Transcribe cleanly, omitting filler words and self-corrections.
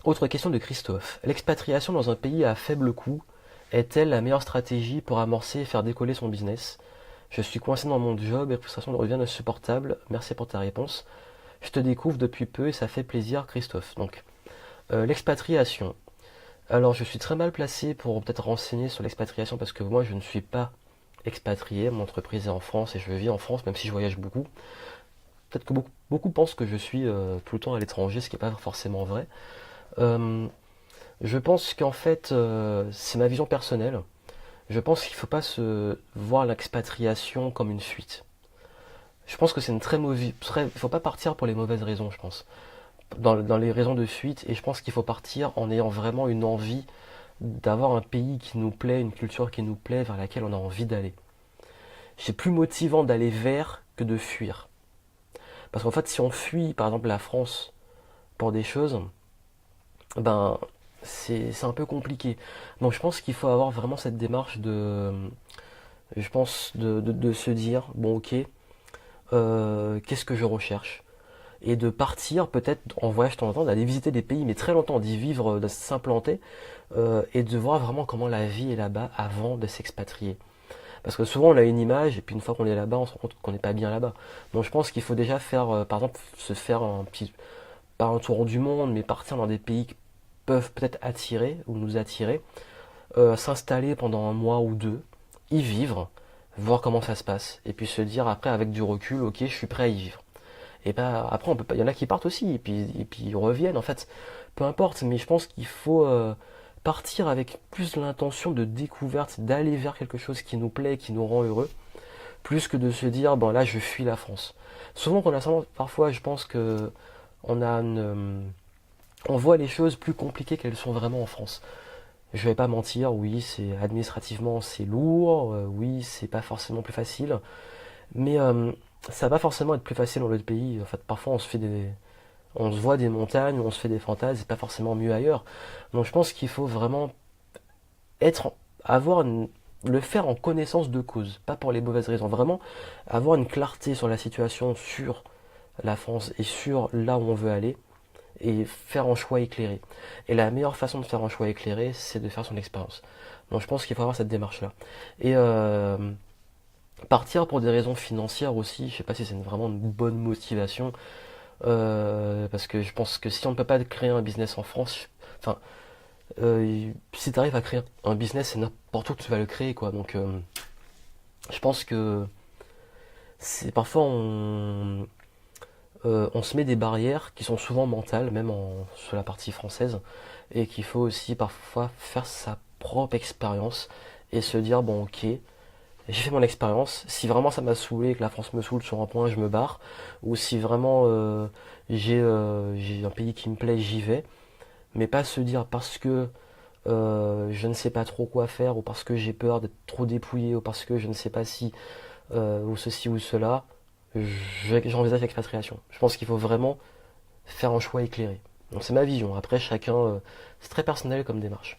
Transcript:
Autre question de Christophe. L'expatriation dans un pays à faible coût est-elle la meilleure stratégie pour amorcer et faire décoller son business? Je suis coincé dans mon job et la frustration devient insupportable. Merci pour ta réponse. Je te découvre depuis peu et ça fait plaisir, Christophe. Donc, l'expatriation. Alors, je suis très mal placé pour peut-être renseigner sur l'expatriation parce que moi, je ne suis pas expatrié. Mon entreprise est en France et je vis en France, même si je voyage beaucoup. Peut-être que beaucoup pensent que je suis tout le temps à l'étranger, ce qui n'est pas forcément vrai. Euh, je pense qu'en fait, c'est ma vision personnelle. Je pense qu'il ne faut pas se voir l'expatriation comme une fuite. Je pense que c'est une très mauvaise. Il faut pas partir pour les mauvaises raisons, je pense. Dans les raisons de fuite, et je pense qu'il faut partir en ayant vraiment une envie d'avoir un pays qui nous plaît, une culture qui nous plaît, vers laquelle on a envie d'aller. C'est plus motivant d'aller vers que de fuir. Parce qu'en fait, si on fuit, par exemple, la France pour des choses, ben, c'est un peu compliqué. Donc je pense qu'il faut avoir vraiment cette démarche je pense, de se dire, bon ok, qu'est-ce que je recherche? Et de partir peut-être en voyage de temps en temps, d'aller visiter des pays, mais très longtemps, d'y vivre, de s'implanter, et de voir vraiment comment la vie est là-bas avant de s'expatrier. Parce que souvent on a une image, et puis une fois qu'on est là-bas, on se rend compte qu'on n'est pas bien là-bas. Donc je pense qu'il faut déjà faire, par exemple, se faire pas un tour du monde, mais partir dans des pays qui peuvent peut-être attirer ou nous attirer, s'installer pendant un mois ou deux, y vivre, voir comment ça se passe, et puis se dire après avec du recul, ok, je suis prêt à y vivre. Et bah après on peut pas, il y en a qui partent aussi, et puis ils reviennent en fait, peu importe, mais je pense qu'il faut partir avec plus l'intention de découverte, d'aller vers quelque chose qui nous plaît, qui nous rend heureux, plus que de se dire bon là je fuis la France. Souvent qu'on a parfois je pense que on a on voit les choses plus compliquées qu'elles sont vraiment en France. Je vais pas mentir, oui, c'est administrativement c'est lourd, oui, c'est pas forcément plus facile, mais ça va pas forcément être plus facile dans l'autre pays. En fait, parfois on se voit des montagnes, on se fait des fantasmes, c'est pas forcément mieux ailleurs. Donc je pense qu'il faut vraiment être, avoir le faire en connaissance de cause, pas pour les mauvaises raisons. Vraiment avoir une clarté sur la situation, sur la France et sur là où on veut aller et faire un choix éclairé. Et la meilleure façon de faire un choix éclairé, c'est de faire son expérience. Donc je pense qu'il faut avoir cette démarche-là. Et partir pour des raisons financières aussi, je sais pas si c'est vraiment une bonne motivation, parce que je pense que si on ne peut pas créer un business en France, enfin, si tu arrives à créer un business, c'est n'importe où que tu vas le créer, quoi. Donc je pense que c'est parfois on se met des barrières qui sont souvent mentales, même sur la partie française, et qu'il faut aussi parfois faire sa propre expérience et se dire bon ok, j'ai fait mon expérience, si vraiment ça m'a saoulé, que la France me saoule sur un point, je me barre, ou si vraiment j'ai un pays qui me plaît, j'y vais, mais pas se dire parce que je ne sais pas trop quoi faire, ou parce que j'ai peur d'être trop dépouillé, ou parce que je ne sais pas si, ou ceci ou cela, j'envisage l'expatriation. Je pense qu'il faut vraiment faire un choix éclairé. Donc c'est ma vision. Après, chacun, c'est très personnel comme démarche.